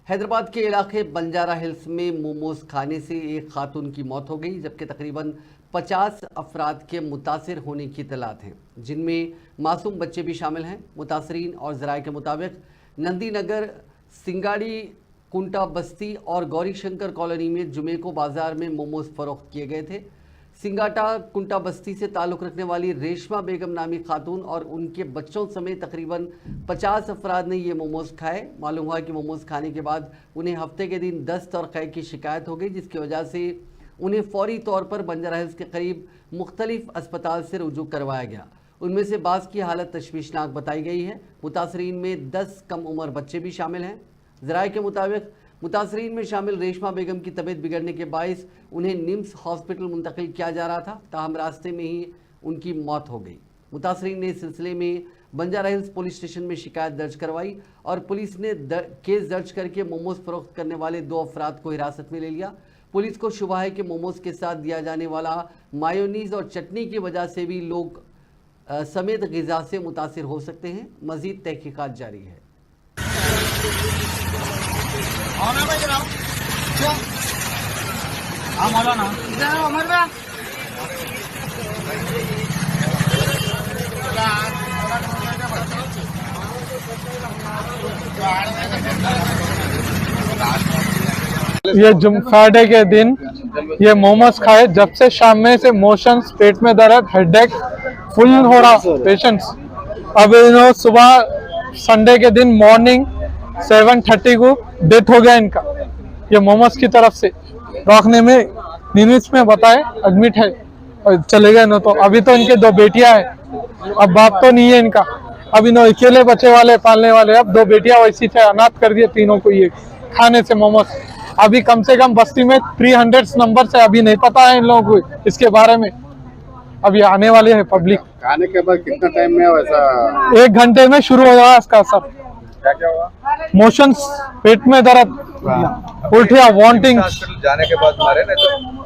हैदराबाद के इलाके बंजारा हिल्स में मोमोज खाने से एक खातून की मौत हो गई, जबकि तकरीबन 50 अफराद के मुतासिर होने की इत्तलात हैं, जिनमें मासूम बच्चे भी शामिल हैं। मुतासरीन और ज़राए के मुताबिक नंदी नगर, सिंगाड़ी, कुंटा बस्ती और गौरी शंकर कॉलोनी में जुमे को बाजार में मोमोज फरोख्त किए गए थे। सिंगाटा कुंटा बस्ती से ताल्लुक़ रखने वाली रेशमा बेगम नामी खातून और उनके बच्चों समेत तकरीबन 50 अफराद ने ये मोमोज़ खाए। मालूम हुआ कि मोमोज़ खाने के बाद उन्हें हफ्ते के दिन दस्त और कै की शिकायत हो गई, जिसकी वजह से उन्हें फौरी तौर पर बंजारा हिल्स के करीब मुख्तलिफ अस्पताल से रुजू करवाया गया। उनमें से बाज़ की हालत तशवीशनाक बताई गई है। मुतासरीन में 10 कम उम्र बच्चे भी शामिल हैं। ज़राए के मुताबिक मुतासरीन में शामिल रेशमा बेगम की तबीयत बिगड़ने के बायस उन्हें निम्स हॉस्पिटल मुंतकिल किया जा रहा था, ताहम रास्ते में ही उनकी मौत हो गई। मुतासरीन ने इस सिलसिले में बंजारा हिल्स पुलिस स्टेशन में शिकायत दर्ज करवाई और पुलिस ने केस दर्ज करके मोमोज फरोख्त करने वाले 2 अफराद को हिरासत में ले लिया। पुलिस को शुबा है कि मोमोज के साथ दिया जाने वाला मायोनीज और चटनी की वजह से भी लोग समेत ग़िज़ा से मुतासिर हो सकते हैं। मज़ीद तहकीकात जारी है। ये फ्राइडे के दिन ये मोमोज खाए, जब से शाम में से मोशंस, पेट में दर्द, हेडेक फुल हो रहा पेशेंट्स। अब इन्होंने सुबह संडे के दिन मॉर्निंग 7:30 को डेथ हो गया इनका, ये मोमोज की तरफ से रोकने में निम्स में बताए एडमिट है और चले गए न। तो अभी तो इनके 2 बेटियां हैं, अब बाप तो नहीं है इनका, अब इन्होंने अकेले बच्चे वाले पालने वाले, अब 2 बेटियां वैसी थे, अनाथ कर दिए तीनों को ये खाने से मोमोज। अभी कम से कम बस्ती में 300 नंबर से अभी नहीं पता है इन लोगों को इसके बारे में। अभी आने वाले हैं पब्लिक। खाने के बाद कितना टाइम में वैसा? 1 घंटे में शुरू हो जाएगा इसका सब। क्या हुआ? मोशंस, पेट में दर्द, उल्टियाँ, वॉमिटिंग। जाने के बाद मारे नहीं तो